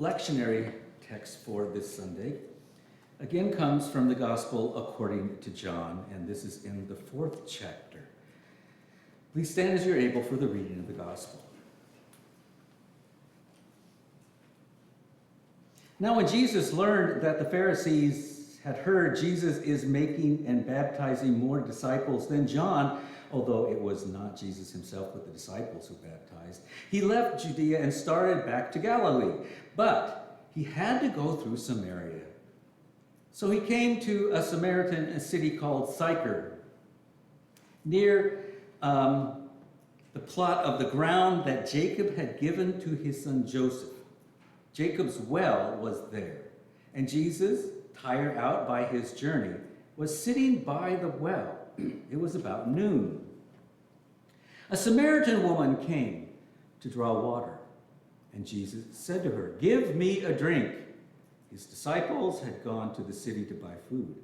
Lectionary text for this Sunday again comes from the Gospel according to John, and this is in the 4th chapter. Please stand as you're able for the reading of the Gospel. Now, when Jesus learned that the Pharisees had heard Jesus is making and baptizing more disciples than John, although it was not Jesus himself but the disciples who baptized, he left Judea and started back to Galilee. But he had to go through Samaria. So he came to a Samaritan city called Sychar, near the plot of the ground that Jacob had given to his son Joseph. Jacob's well was there, and Jesus, tired out by his journey, was sitting by the well. It was about noon. A Samaritan woman came to draw water, and Jesus said to her, "Give me a drink." His disciples had gone to the city to buy food.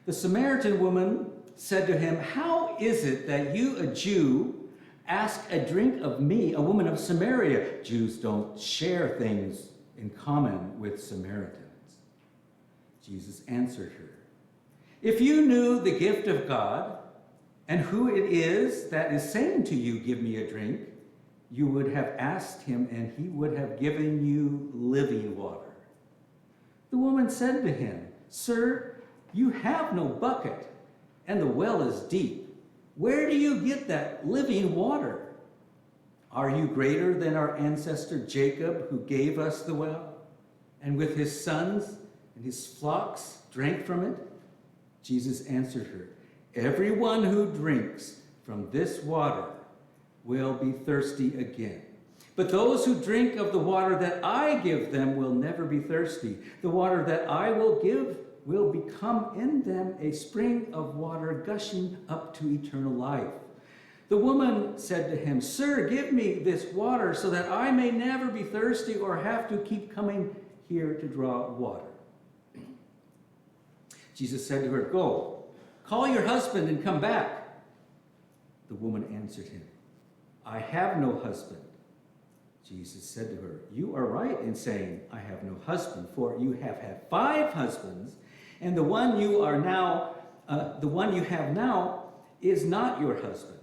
The Samaritan woman said to him, "How is it that you, a Jew, ask a drink of me, a woman of Samaria?" Jews don't share things in common with Samaritans. Jesus answered her, "If you knew the gift of God and who it is that is saying to you, 'Give me a drink,' you would have asked him, and he would have given you living water." The woman said to him, "Sir, you have no bucket, and the well is deep. Where do you get that living water? Are you greater than our ancestor Jacob, who gave us the well, and with his sons and his flocks drank from it?" Jesus answered her, "Everyone who drinks from this water will be thirsty again. But those who drink of the water that I give them will never be thirsty. The water that I will give will become in them a spring of water gushing up to eternal life." The woman said to him, "Sir, give me this water so that I may never be thirsty or have to keep coming here to draw water." Jesus said to her, "Go, call your husband and come back." The woman answered him, "I have no husband." Jesus said to her, "You are right in saying, 'I have no husband,' for you have had 5 husbands, and the one you have now is not your husband.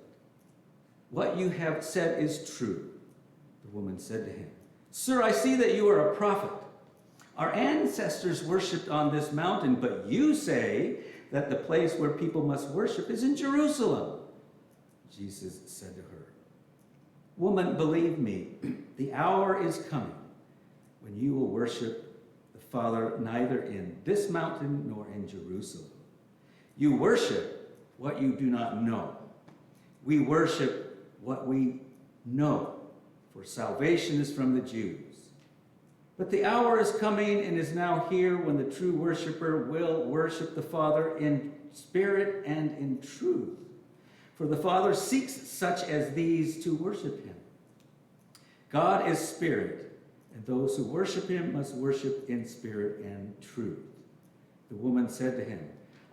What you have said is true." The woman said to him, "Sir, I see that you are a prophet. Our ancestors worshipped on this mountain, but you say that the place where people must worship is in Jerusalem." Jesus said to her, "Woman, believe me, the hour is coming when you will worship the Father neither in this mountain nor in Jerusalem. You worship what you do not know. We worship what we know, for salvation is from the Jews. But the hour is coming and is now here when the true worshiper will worship the Father in spirit and in truth. For the Father seeks such as these to worship him. God is spirit, and those who worship him must worship in spirit and truth." The woman said to him,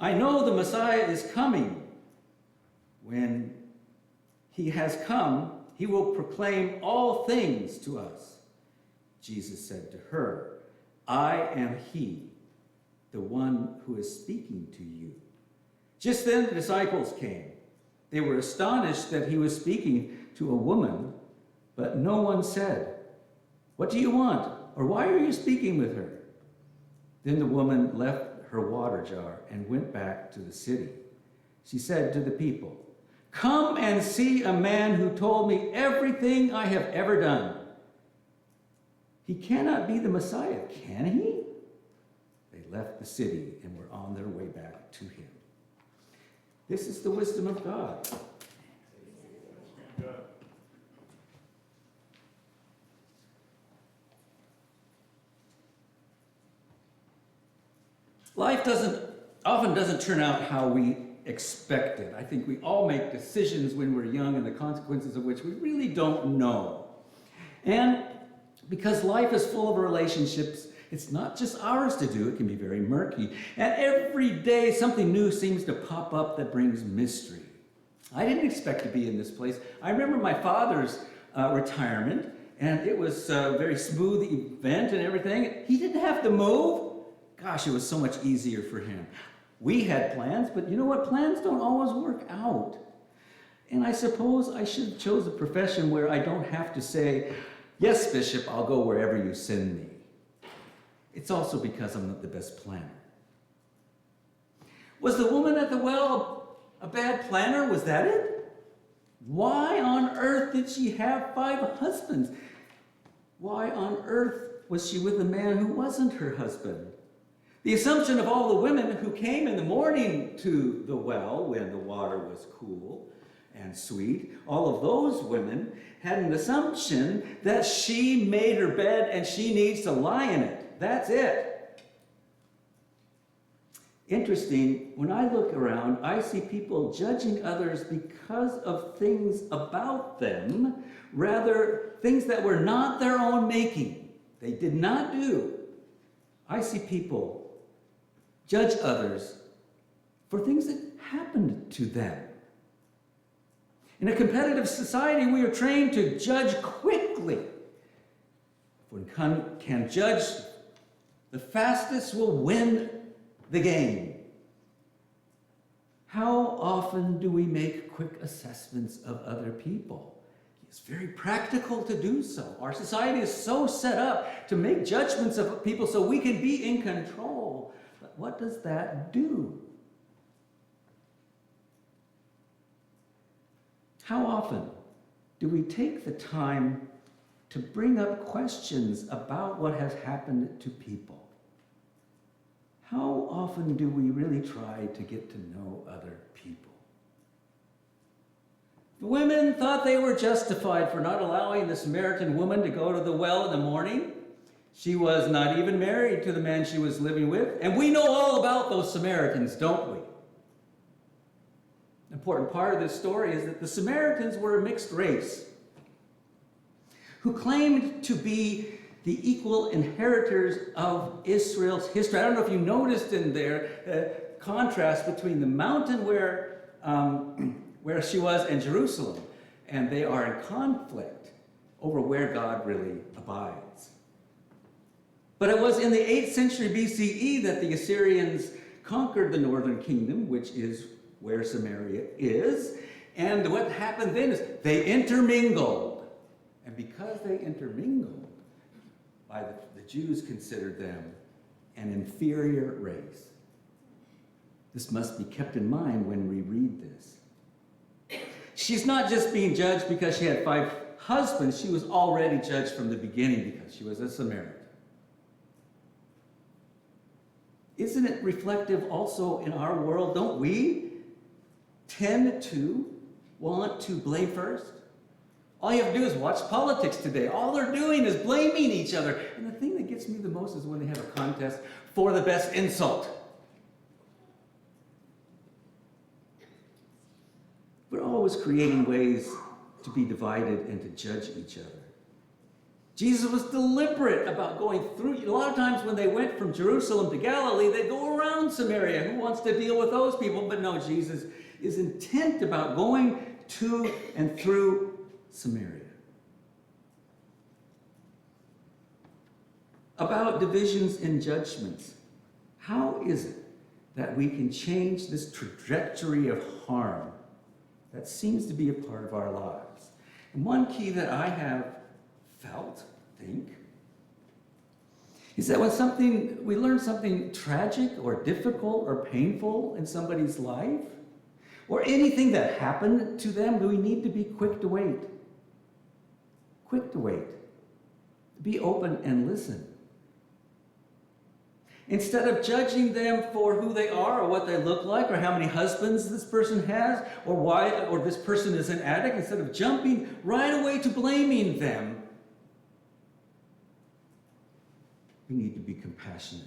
"I know the Messiah is coming. When he has come, he will proclaim all things to us." Jesus said to her, "I am he, the one who is speaking to you." Just then the disciples came. They were astonished that he was speaking to a woman, but no one said, "What do you want?" or "Why are you speaking with her?" Then the woman left her water jar and went back to the city. She said to the people, "Come and see a man who told me everything I have ever done. He cannot be the Messiah, can he?" They left the city and were on their way back to him. This is the wisdom of God. Life often doesn't turn out how we expected. I think we all make decisions when we're young and the consequences of which we really don't know. And because life is full of relationships, it's not just ours to do, it can be very murky. And every day something new seems to pop up that brings mystery. I didn't expect to be in this place. I remember my father's retirement, and it was a very smooth event and everything. He didn't have to move. Gosh, it was so much easier for him. We had plans, but you know what? Plans don't always work out. And I suppose I should have chosen a profession where I don't have to say, yes, Bishop, I'll go wherever you send me. It's also because I'm not the best planner. Was the woman at the well a bad planner? Was that it? Why on earth did she have 5 husbands? Why on earth was she with a man who wasn't her husband? The assumption of all the women who came in the morning to the well when the water was cool and sweet, all of those women had an assumption that she made her bed and she needs to lie in it. That's it. Interesting, when I look around, I see people judging others because of things about them, rather things that were not their own making. They did not do. I see people judge others for things that happened to them. In a competitive society, we are trained to judge quickly. If one can judge, the fastest will win the game. How often do we make quick assessments of other people? It's very practical to do so. Our society is so set up to make judgments of people so we can be in control. But what does that do? How often do we take the time to bring up questions about what has happened to people? How often do we really try to get to know other people? The women thought they were justified for not allowing the Samaritan woman to go to the well in the morning. She was not even married to the man she was living with. And we know all about those Samaritans, don't we? An important part of this story is that the Samaritans were a mixed race who claimed to be the equal inheritors of Israel's history. I don't know if you noticed in there the contrast between the mountain where she was and Jerusalem, and they are in conflict over where God really abides. But it was in the 8th century BCE that the Assyrians conquered the northern kingdom, which is where Samaria is. And what happened then is they intermingled. And because they intermingled, the Jews considered them an inferior race. This must be kept in mind when we read this. She's not just being judged because she had 5 husbands. She was already judged from the beginning because she was a Samaritan. Isn't it reflective also in our world? Don't we tend to want to blame first? All you have to do is watch politics today. All they're doing is blaming each other. And the thing that gets me the most is when they have a contest for the best insult. We're always creating ways to be divided and to judge each other. Jesus was deliberate about going through. A lot of times when they went from Jerusalem to Galilee, they'd go around Samaria. Who wants to deal with those people? But no, Jesus is intent about going to and through Samaria. About divisions and judgments. How is it that we can change this trajectory of harm that seems to be a part of our lives? And one key that I have think, is that when we learn something tragic or difficult or painful in somebody's life, or anything that happened to them, we need to be quick to wait. Quick to wait. Be open and listen. Instead of judging them for who they are or what they look like or how many husbands this person has or why or this person is an addict, instead of jumping right away to blaming them, we need to be compassionate.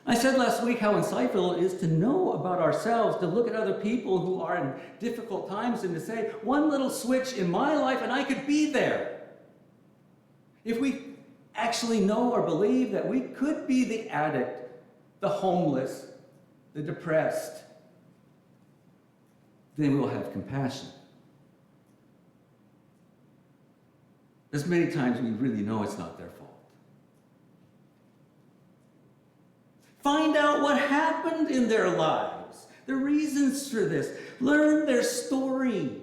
I said last week how insightful it is to know about ourselves, to look at other people who are in difficult times and to say, one little switch in my life and I could be there. If we actually know or believe that we could be the addict, the homeless, the depressed, then we will have compassion. As many times we really know it's not their fault. Find out what happened in their lives, the reasons for this. Learn their story.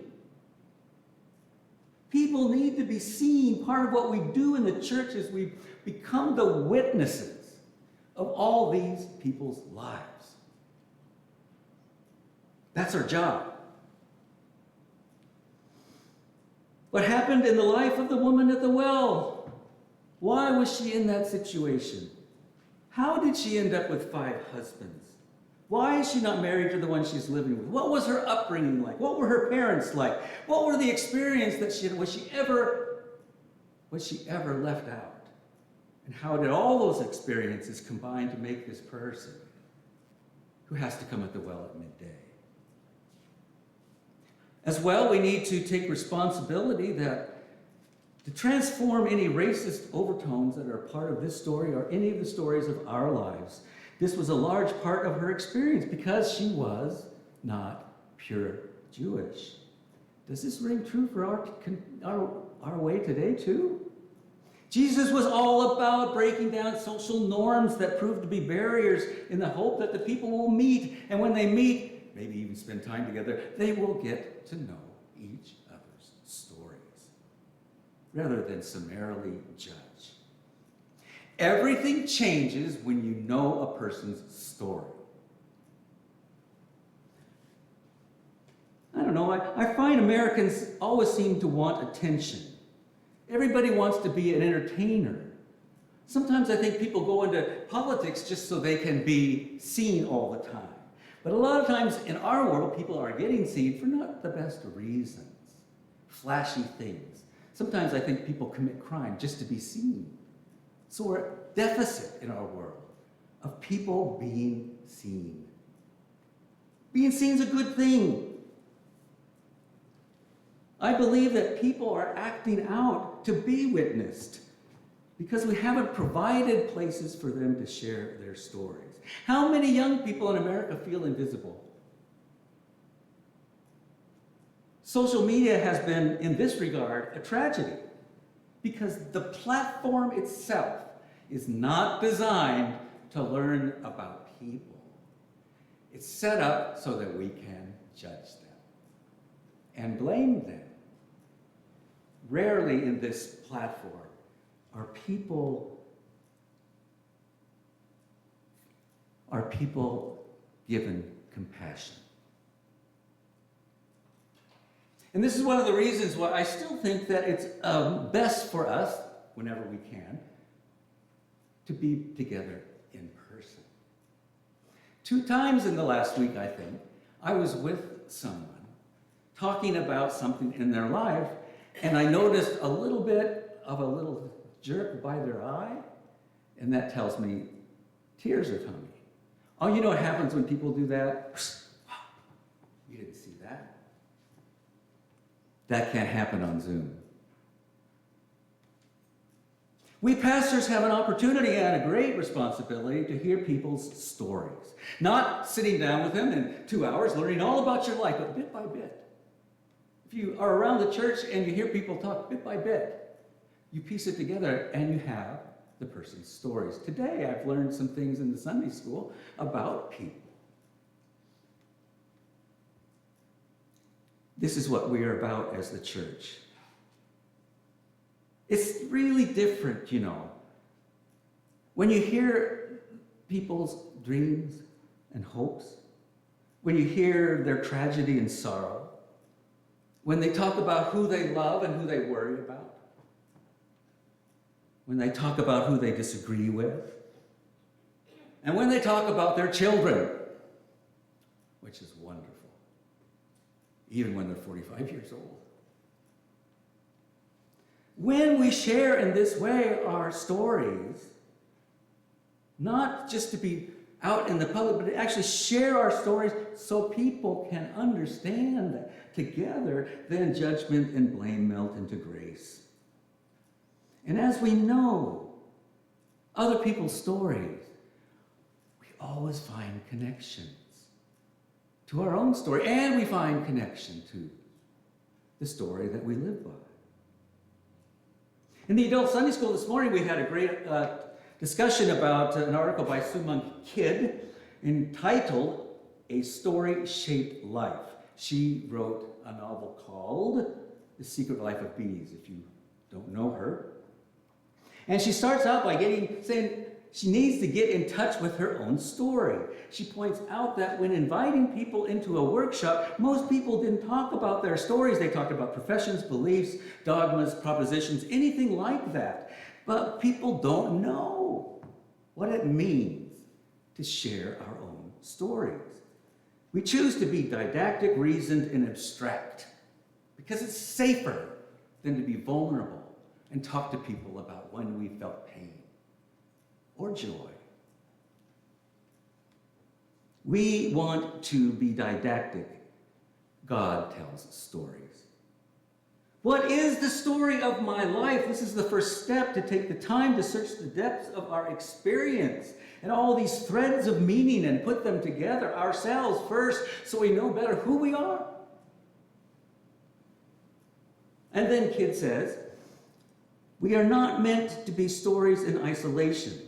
People need to be seen. Part of what we do in the church is we become the witnesses of all these people's lives. That's our job. What happened in the life of the woman at the well? Why was she in that situation? How did she end up with 5 husbands? Why is she not married to the one she's living with? What was her upbringing like? What were her parents like? What were the experiences that she had? Was she ever left out? And how did all those experiences combine to make this person who has to come at the well at midday? As well, we need to take responsibility to transform any racist overtones that are part of this story or any of the stories of our lives. This was a large part of her experience because she was not pure Jewish. Does this ring true for our way today too? Jesus was all about breaking down social norms that proved to be barriers in the hope that the people will meet. And when they meet, maybe even spend time together, they will get to know each other's stories rather than summarily judge. Everything changes when you know a person's story. I don't know, I find Americans always seem to want attention. Everybody wants to be an entertainer. Sometimes I think people go into politics just so they can be seen all the time. But a lot of times in our world, people are getting seen for not the best of reasons. Flashy things. Sometimes I think people commit crime just to be seen. So we're at a deficit in our world of people being seen. Being seen is a good thing. I believe that people are acting out to be witnessed because we haven't provided places for them to share their stories. How many young people in America feel invisible? Social media has been, in this regard, a tragedy because the platform itself is not designed to learn about people. It's set up so that we can judge them and blame them. Rarely in this platform are people given compassion. And this is one of the reasons why I still think that it's best for us, whenever we can, to be together in person. 2 times in the last week, I think, I was with someone talking about something in their life, and I noticed a little bit of a little jerk by their eye, and that tells me tears are coming. Oh, you know what happens when people do that? You didn't see that? That can't happen on Zoom. We pastors have an opportunity and a great responsibility to hear people's stories. Not sitting down with them in 2 hours learning all about your life, but bit by bit. If you are around the church and you hear people talk bit by bit, you piece it together and you have the person's stories. Today I've learned some things in the Sunday school about people. This is what we are about as the church. It's really different, you know. When you hear people's dreams and hopes, when you hear their tragedy and sorrow, when they talk about who they love and who they worry about, when they talk about who they disagree with, and when they talk about their children, which is wonderful, even when they're 45 years old. When we share in this way our stories, not just to be out in the public, but to actually share our stories so people can understand that together, then judgment and blame melt into grace. And as we know other people's stories, we always find connections to our own story, and we find connection to the story that we live by. In the adult Sunday school this morning, we had a great discussion about an article by Soo-Mon Kidd entitled A Story-Shaped Life. She wrote a novel called The Secret Life of Bees, if you don't know her. And she starts out by saying she needs to get in touch with her own story. She points out that when inviting people into a workshop, most people didn't talk about their stories. They talked about professions, beliefs, dogmas, propositions, anything like that. But people don't know what it means to share our own stories. We choose to be didactic, reasoned, and abstract because it's safer than to be vulnerable and talk to people about when we felt pain or joy. We want to be didactic. God tells stories. What is the story of my life? This is the first step, to take the time to search the depths of our experience and all these threads of meaning and put them together ourselves first so we know better who we are. And then Kidd says, we are not meant to be stories in isolation.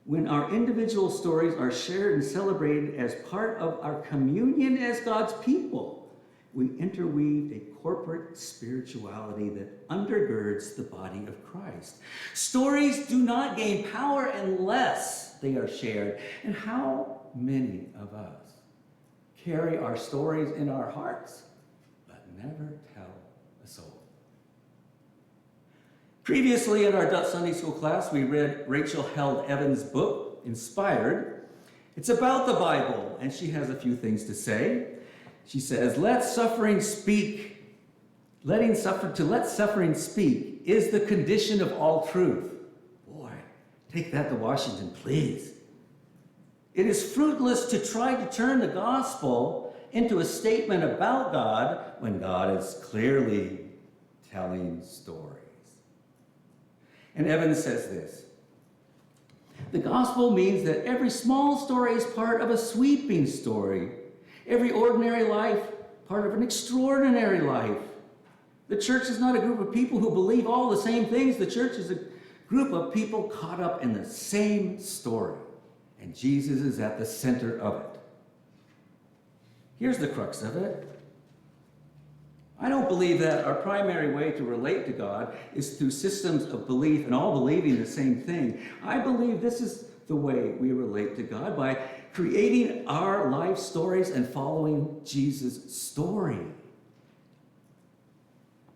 When our individual stories are shared and celebrated as part of our communion as God's people, we interweave a corporate spirituality that undergirds the body of Christ. Stories do not gain power unless they are shared. And how many of us carry our stories in our hearts, but never tell a soul? Previously in our Sunday school class, we read Rachel Held Evans' book, Inspired. It's about the Bible, and she has a few things to say. She says, let suffering speak. Let suffering speak is the condition of all truth. Boy, take that to Washington, please. It is fruitless to try to turn the gospel into a statement about God when God is clearly telling stories. And Evans says this, the gospel means that every small story is part of a sweeping story. Every ordinary life, part of an extraordinary life. The church is not a group of people who believe all the same things. The church is a group of people caught up in the same story. And Jesus is at the center of it. Here's the crux of it. I don't believe that our primary way to relate to God is through systems of belief and all believing the same thing. I believe this is the way we relate to God, by creating our life stories and following Jesus' story.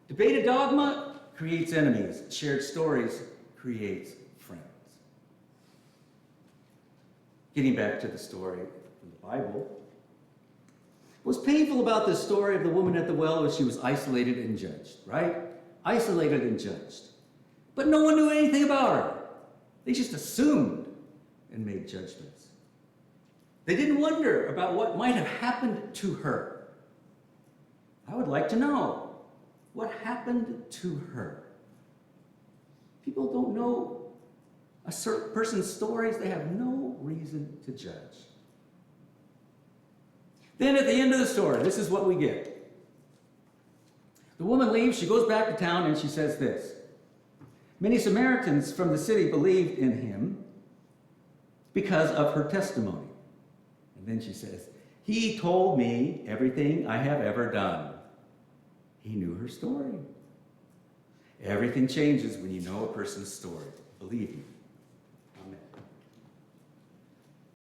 Debated dogma creates enemies. Shared stories creates friends. Getting back to the story from the Bible, what's painful about this story of the woman at the well was she was isolated and judged, right? Isolated and judged. But no one knew anything about her. They just assumed and made judgments. They didn't wonder about what might have happened to her. I would like to know what happened to her. People don't know a certain person's stories. They have no reason to judge. Then at the end of the story, this is what we get. The woman leaves, she goes back to town, and she says this. Many Samaritans from the city believed in him because of her testimony. And then she says, he told me everything I have ever done. He knew her story. Everything changes when you know a person's story. Believe me.